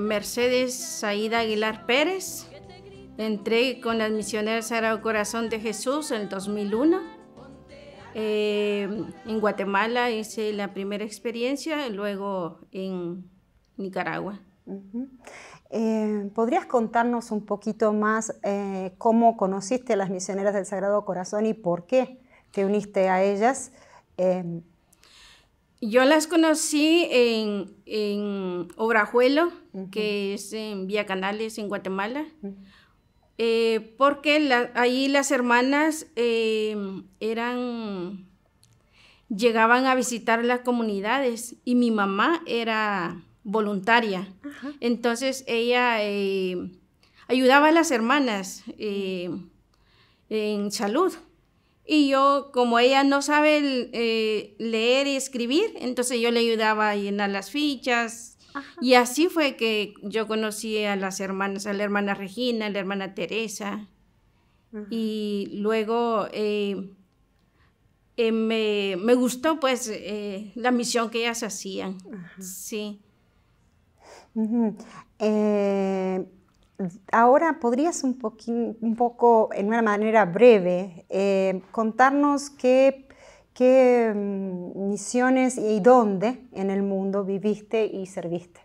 Mercedes Saída Aguilar Pérez. Entré con las misioneras Sagrado Corazón de Jesús en el 2001. En Guatemala hice la primera experiencia, y luego en Nicaragua. ¿Podrías contarnos un poquito más cómo conociste a las misioneras del Sagrado Corazón y por qué te uniste a ellas? Yo las conocí en Obrajuelo, que es en Vía Canales, en Guatemala, porque ahí las hermanas llegaban a visitar las comunidades y mi mamá era voluntaria. Ajá. Entonces ella ayudaba a las hermanas en salud. Y yo, como ella no sabe leer y escribir, entonces yo le ayudaba a llenar las fichas. Ajá. Y así fue que yo conocí a las hermanas, a la hermana Regina, a la hermana Teresa. Ajá. Y luego me gustó pues la misión que ellas hacían. Ajá. Sí. Ahora, ¿podrías un poco, en una manera breve, contarnos qué misiones y dónde en el mundo viviste y serviste?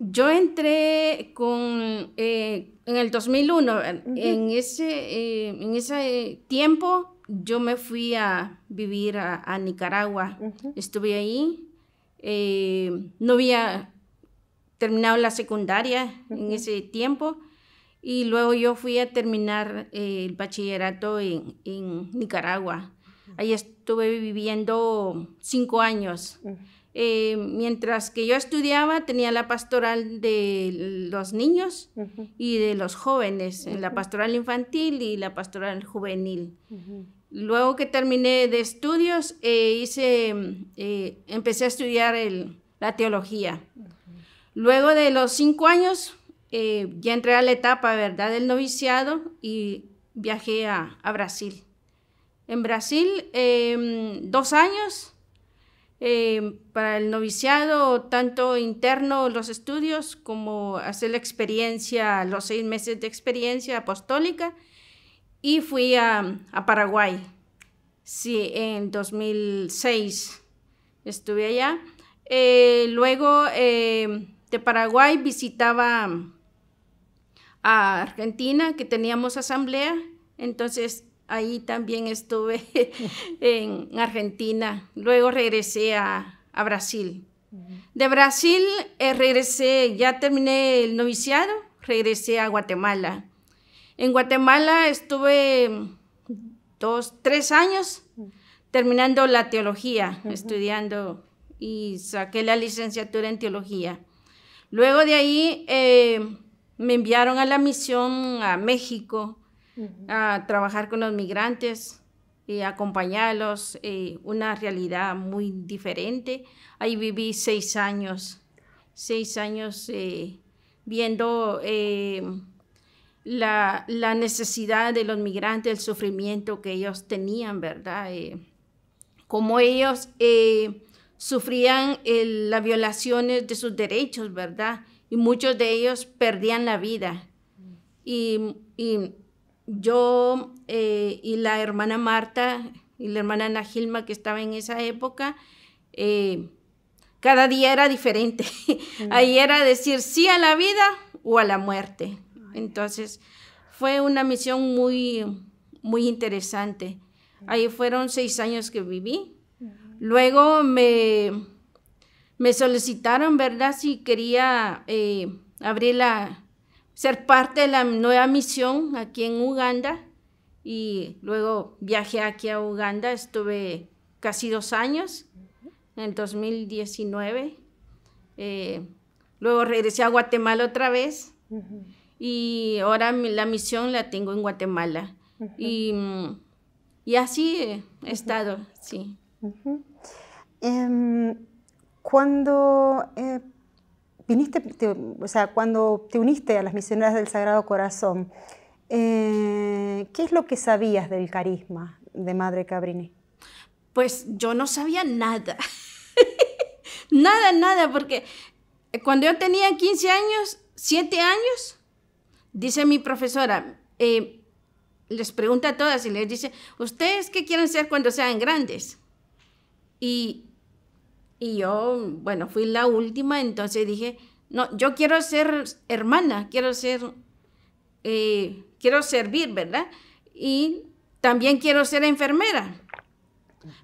Yo entré en el 2001. Uh-huh. En ese tiempo yo me fui a vivir a Nicaragua. Uh-huh. Estuve ahí. No había terminado la secundaria en ese tiempo y luego yo fui a terminar el bachillerato en Nicaragua. Ahí estuve viviendo 5 años. Mientras que yo estudiaba tenía la pastoral de los niños y de los jóvenes, la pastoral infantil y la pastoral juvenil. Luego que terminé de estudios empecé a estudiar la teología. Luego de los 5 años, ya entré a la etapa, ¿verdad?, del noviciado y viajé a Brasil. En Brasil, 2 años para el noviciado, tanto interno, los estudios, como hacer la experiencia, los 6 meses de experiencia apostólica, y fui a Paraguay. Sí, en 2006 estuve allá. Luego de Paraguay visitaba a Argentina, que teníamos asamblea, entonces ahí también estuve en Argentina. Luego regresé a Brasil. De Brasil regresé, ya terminé el noviciado, regresé a Guatemala. En Guatemala estuve 3 años terminando la teología, estudiando, y saqué la licenciatura en teología. Luego de ahí me enviaron a la misión a México a trabajar con los migrantes y acompañarlos, una realidad muy diferente. Ahí viví 6 años, viendo la necesidad de los migrantes, el sufrimiento que ellos tenían, ¿verdad? Cómo ellos sufrían las violaciones de sus derechos, ¿verdad? Y muchos de ellos perdían la vida. Y yo y la hermana Marta y la hermana Ana Gilma, que estaba en esa época, cada día era diferente. Ahí era decir sí a la vida o a la muerte. Entonces fue una misión muy, muy interesante. Ahí fueron 6 años que viví. Luego me solicitaron, ¿verdad?, si quería ser parte de la nueva misión aquí en Uganda. Y luego viajé aquí a Uganda, estuve casi 2 años, en el 2019. Luego regresé a Guatemala otra vez. Y ahora la misión la tengo en Guatemala. Y así he estado, sí. Cuando cuando te uniste a las misioneras del Sagrado Corazón, ¿qué es lo que sabías del carisma de Madre Cabrini? Pues yo no sabía nada. Nada, porque cuando yo tenía 15 años, 7 años, dice mi profesora, les pregunta a todas y les dice, ¿ustedes qué quieren ser cuando sean grandes? Y yo, bueno, fui la última, entonces dije, no, yo quiero ser hermana, quiero servir, ¿verdad? Y también quiero ser enfermera.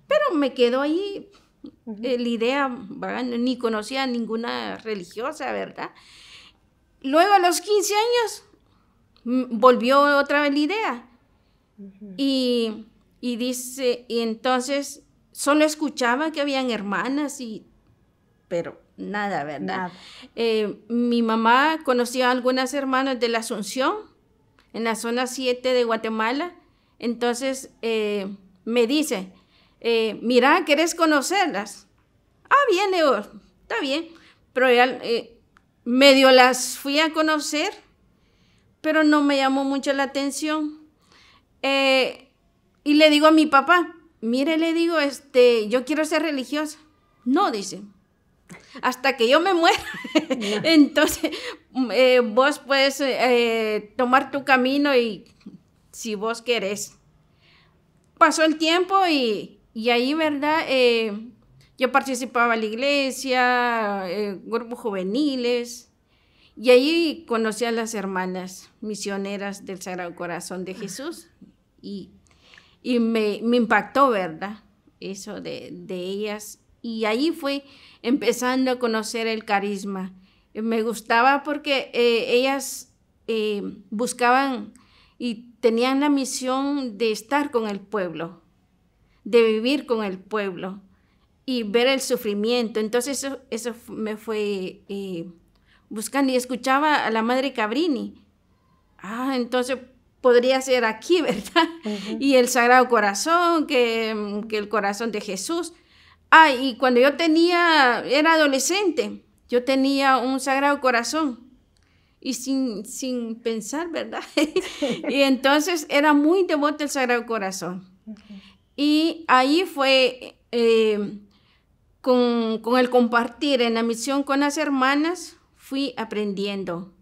Pero me quedó ahí la idea, ni conocía ninguna religiosa, ¿verdad? Luego a los 15 años volvió otra vez la idea. Y dice, y entonces solo escuchaba que habían hermanas, pero nada, ¿verdad? Nada. Mi mamá conocía a algunas hermanas de la Asunción, en la zona 7 de Guatemala. Entonces me dice, mira, ¿querés conocerlas? Bien, Leo, está bien. Pero ya, medio las fui a conocer, pero no me llamó mucho la atención. Y le digo a mi papá, mire, le digo, yo quiero ser religiosa. No, dice, hasta que yo me muera. No. Entonces, vos puedes tomar tu camino y si vos querés. Pasó el tiempo y ahí, ¿verdad? Yo participaba en la iglesia, grupos juveniles, y ahí conocí a las hermanas misioneras del Sagrado Corazón de Jesús. Y me impactó, ¿verdad? Eso de ellas. Y ahí fue empezando a conocer el carisma. Me gustaba porque ellas buscaban y tenían la misión de estar con el pueblo, de vivir con el pueblo y ver el sufrimiento. Entonces eso me fue buscando y escuchaba a la Madre Cabrini. Entonces podría ser aquí, ¿verdad? Y el Sagrado Corazón, que el corazón de Jesús. Y cuando yo era adolescente, yo tenía un Sagrado Corazón. Y sin pensar, ¿verdad? Y entonces era muy devota del Sagrado Corazón. Y ahí fue con el compartir en la misión con las hermanas, fui aprendiendo,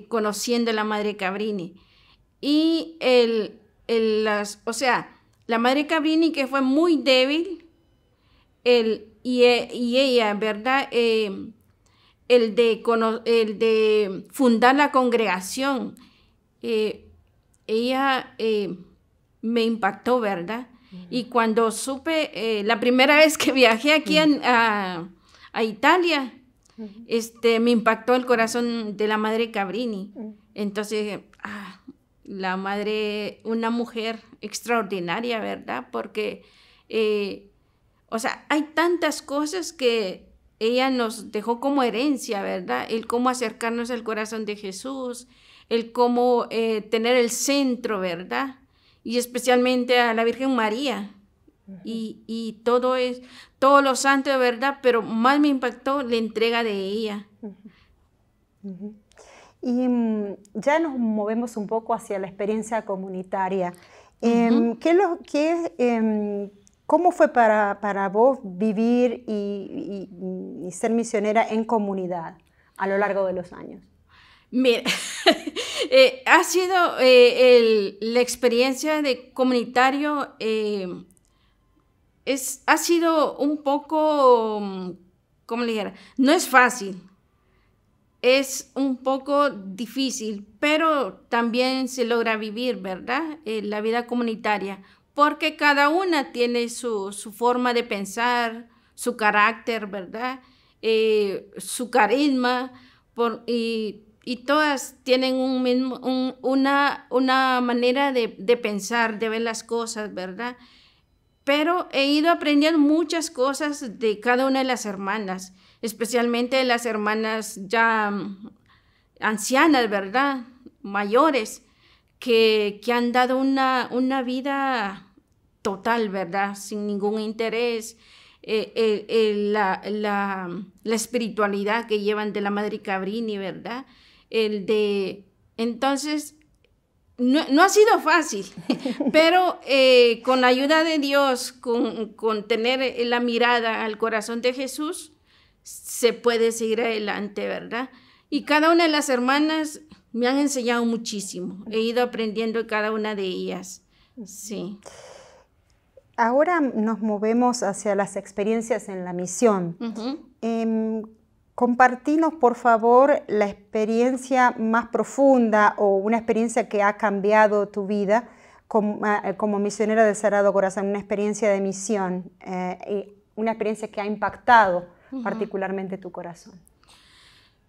conociendo a la Madre Cabrini. Y la Madre Cabrini, que fue muy débil, y ella, ¿verdad? El de fundar la congregación, ella me impactó, ¿verdad? Y cuando supe, la primera vez que viajé aquí a Italia, me impactó el corazón de la Madre Cabrini. Entonces, la madre, una mujer extraordinaria, ¿verdad? Porque, hay tantas cosas que ella nos dejó como herencia, ¿verdad? El cómo acercarnos al corazón de Jesús, el cómo tener el centro, ¿verdad? Y especialmente a la Virgen María. Y todos los santos, ¿verdad? Pero más me impactó la entrega de ella. Y ya nos movemos un poco hacia la experiencia comunitaria. ¿Cómo fue para vos vivir y ser misionera en comunidad a lo largo de los años? Mira, ha sido la experiencia de comunitario, ha sido un poco, ¿cómo le dijera? No es fácil, es un poco difícil, pero también se logra vivir, ¿verdad? La vida comunitaria. Porque cada una tiene su forma de pensar, su carácter, ¿verdad? Su carisma, y todas tienen una manera de pensar, de ver las cosas, ¿verdad? Pero he ido aprendiendo muchas cosas de cada una de las hermanas, especialmente de las hermanas ya ancianas, ¿verdad? Mayores, que han dado una vida total, ¿verdad? Sin ningún interés, la espiritualidad que llevan de la Madre Cabrini, ¿verdad? Entonces, no ha sido fácil, pero con la ayuda de Dios, con tener la mirada al corazón de Jesús, se puede seguir adelante, ¿verdad? Y cada una de las hermanas me han enseñado muchísimo. He ido aprendiendo de cada una de ellas. Sí. Ahora nos movemos hacia las experiencias en la misión. Compartinos, por favor, la experiencia más profunda o una experiencia que ha cambiado tu vida como misionera del Sagrado Corazón, una experiencia de misión, una experiencia que ha impactado particularmente tu corazón.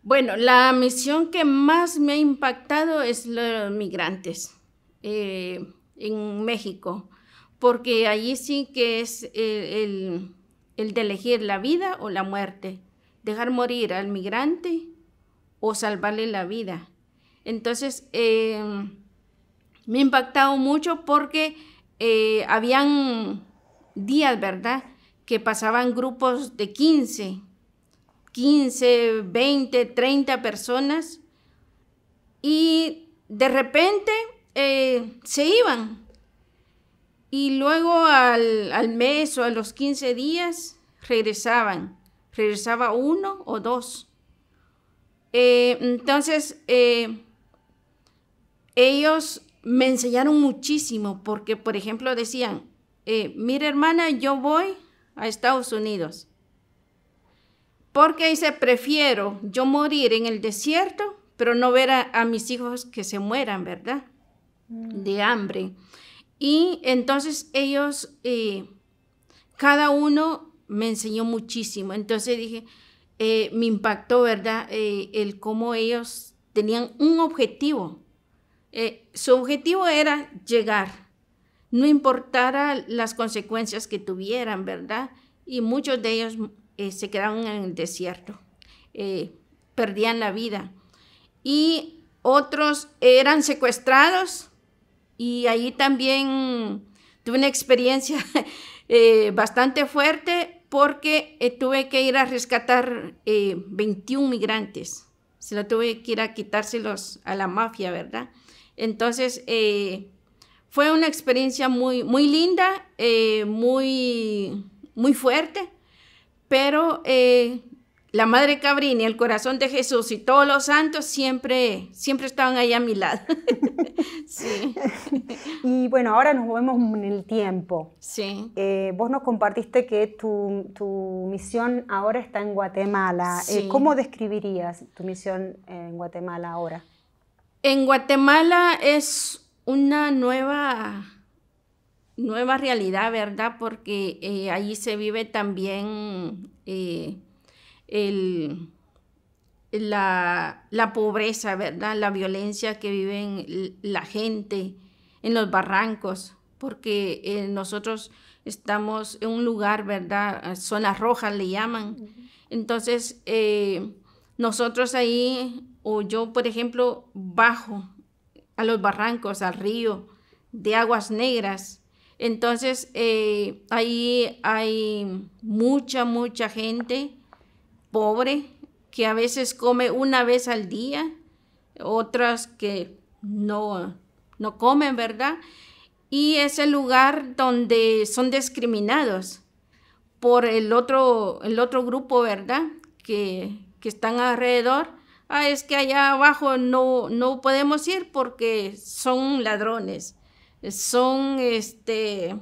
Bueno, la misión que más me ha impactado es los migrantes en México, porque allí sí que es el de elegir la vida o la muerte, dejar morir al migrante o salvarle la vida. Entonces, me ha impactado mucho porque habían días, ¿verdad?, que pasaban grupos de 15, 20, 30 personas y de repente se iban. Y luego al mes o a los 15 días regresaba uno o dos. Entonces, ellos me enseñaron muchísimo porque, por ejemplo, decían, mira hermana, yo voy a Estados Unidos porque dice, prefiero yo morir en el desierto, pero no ver a mis hijos que se mueran, ¿verdad? De hambre. Y entonces ellos, cada uno me enseñó muchísimo. Entonces dije, me impactó, ¿verdad? El cómo ellos tenían un objetivo. Su objetivo era llegar, no importara las consecuencias que tuvieran, ¿verdad? Y muchos de ellos se quedaron en el desierto, perdían la vida. Y otros eran secuestrados. Y ahí también tuve una experiencia bastante fuerte porque tuve que ir a rescatar 21 migrantes. Se lo tuve que ir a quitárselos a la mafia, ¿verdad? Entonces, fue una experiencia muy, muy linda, muy fuerte, pero la Madre Cabrini, el corazón de Jesús y todos los santos siempre estaban ahí a mi lado. Sí. Y bueno, ahora nos movemos en el tiempo. Sí. Vos nos compartiste que tu misión ahora está en Guatemala. Sí. ¿Cómo describirías tu misión en Guatemala ahora? En Guatemala es una nueva realidad, ¿verdad? Porque allí se vive también la pobreza, ¿verdad? La violencia que viven la gente en los barrancos, porque nosotros estamos en un lugar, ¿verdad? Zonas rojas le llaman. Entonces, nosotros ahí, o yo, por ejemplo, bajo a los barrancos, al río de aguas negras. Entonces, ahí hay mucha gente pobre que a veces come una vez al día, otras que no comen, ¿verdad? Y es el lugar donde son discriminados por el otro grupo, ¿verdad? Que están alrededor. Es que allá abajo no podemos ir porque son ladrones, son de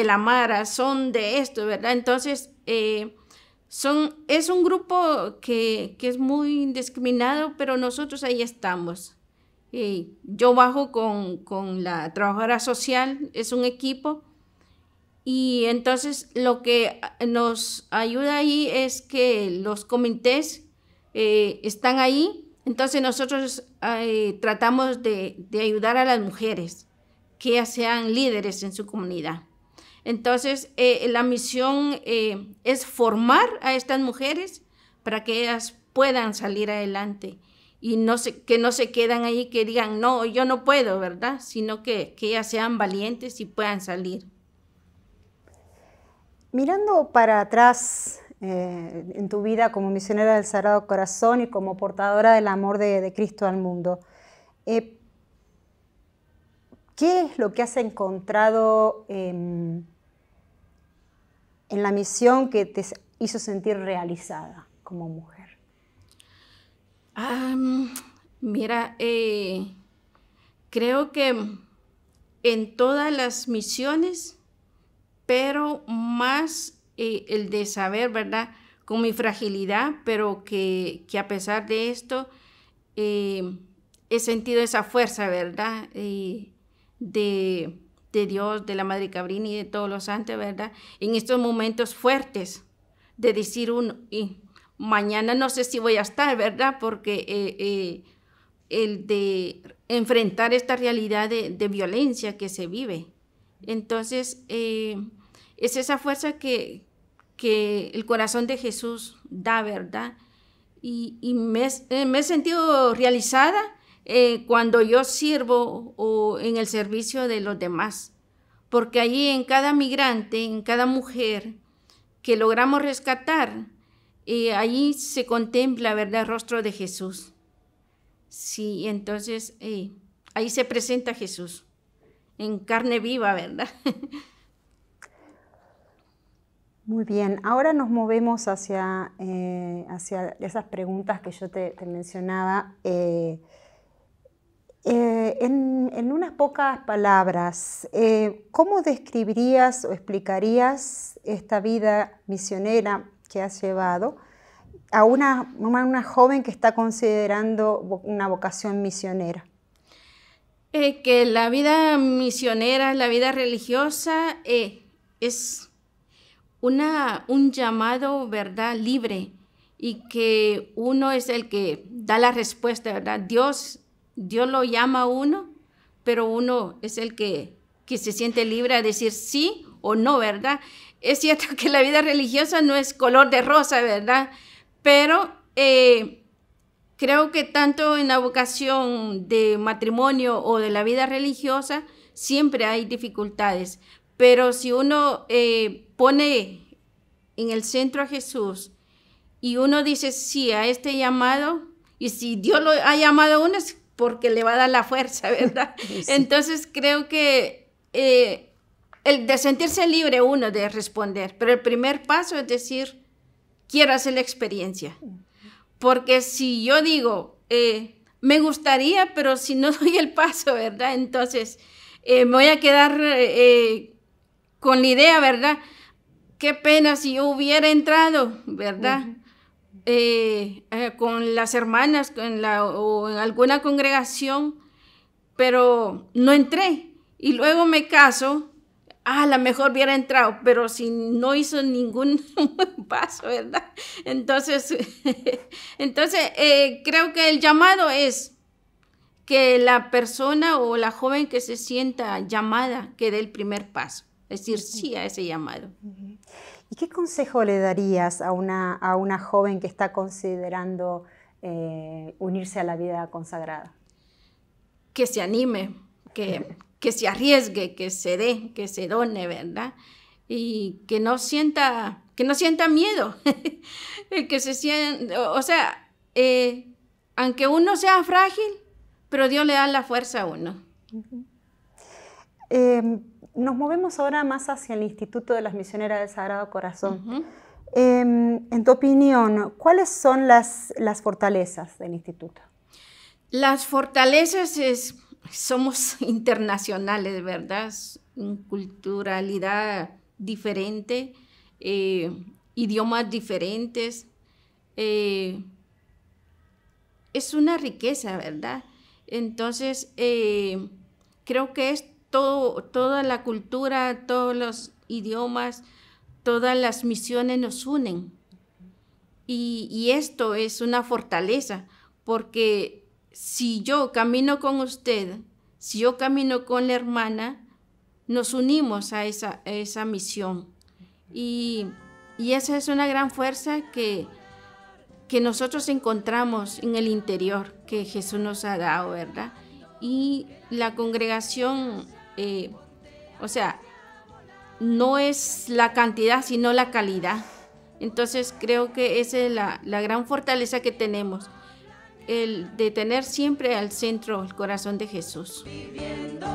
la mara, son de esto, ¿verdad? Entonces, es un grupo que es muy discriminado, pero nosotros ahí estamos. Yo bajo con la trabajadora social, es un equipo, y entonces lo que nos ayuda ahí es que los comités están ahí. Entonces nosotros tratamos de ayudar a las mujeres que ellas sean líderes en su comunidad. Entonces, la misión es formar a estas mujeres para que ellas puedan salir adelante y que no se quedan ahí, que digan, no, yo no puedo, ¿verdad? Sino que ellas sean valientes y puedan salir. Mirando para atrás en tu vida como misionera del Sagrado Corazón y como portadora del amor de Cristo al mundo, ¿qué es lo que has encontrado en la misión que hizo sentir realizada como mujer? Mira, creo que en todas las misiones, pero más el de saber, ¿verdad?, con mi fragilidad, pero que a pesar de esto he sentido esa fuerza, ¿verdad?, de Dios, de la Madre Cabrini y de todos los santos, ¿verdad?, en estos momentos fuertes de decir y mañana no sé si voy a estar, ¿verdad?, porque el de enfrentar esta realidad de violencia que se vive. Entonces, es esa fuerza que el corazón de Jesús da, ¿verdad? Y me he sentido realizada cuando yo sirvo o en el servicio de los demás, porque allí en cada migrante, en cada mujer que logramos rescatar, allí se contempla, ¿verdad?, el rostro de Jesús. Sí, entonces ahí se presenta Jesús en carne viva, ¿verdad? Muy bien, ahora nos movemos hacia esas preguntas que yo te mencionaba. En unas pocas palabras, ¿cómo describirías o explicarías esta vida misionera que has llevado a una joven que está considerando una vocación misionera? Que la vida misionera, la vida religiosa es un llamado, ¿verdad?, libre, y que uno es el que da la respuesta, ¿verdad? Dios lo llama a uno, pero uno es el que se siente libre a decir sí o no, ¿verdad? Es cierto que la vida religiosa no es color de rosa, ¿verdad? Pero creo que tanto en la vocación de matrimonio o de la vida religiosa siempre hay dificultades, pero si uno pone en el centro a Jesús y uno dice sí a este llamado, y si Dios lo ha llamado a uno es porque le va a dar la fuerza, ¿verdad? Sí. Entonces creo que el de sentirse libre uno de responder, pero el primer paso es decir, quiero hacer la experiencia. Porque si yo digo, me gustaría, pero si no doy el paso, ¿verdad? Entonces me voy a quedar con la idea, ¿verdad? Qué pena si yo hubiera entrado, ¿verdad? Con las hermanas o en alguna congregación, pero no entré. Y luego me caso, a lo mejor hubiera entrado, pero si no hizo ningún paso, ¿verdad? Entonces creo que el llamado es que la persona o la joven que se sienta llamada, que dé el primer paso, es decir, sí a ese llamado. ¿Y qué consejo le darías a una joven que está considerando unirse a la vida consagrada? Que se anime, que se arriesgue, que se dé, que se done, ¿verdad? Y que no sienta miedo, que se sienta, o sea, aunque uno sea frágil, pero Dios le da la fuerza a uno. Nos movemos ahora más hacia el Instituto de las Misioneras del Sagrado Corazón. En tu opinión, ¿cuáles son las fortalezas del instituto? Las fortalezas somos internacionales, ¿verdad? Culturalidad diferente, idiomas diferentes. Es una riqueza, ¿verdad? Entonces, creo que es toda la cultura, todos los idiomas, todas las misiones nos unen. Y esto es una fortaleza, porque si yo camino con usted, si yo camino con la hermana, nos unimos a esa misión. Y esa es una gran fuerza que nosotros encontramos en el interior, que Jesús nos ha dado, ¿verdad? Y la congregación, o sea, no es la cantidad, sino la calidad. Entonces creo que esa es la gran fortaleza que tenemos, el de tener siempre al centro el corazón de Jesús. Viviendo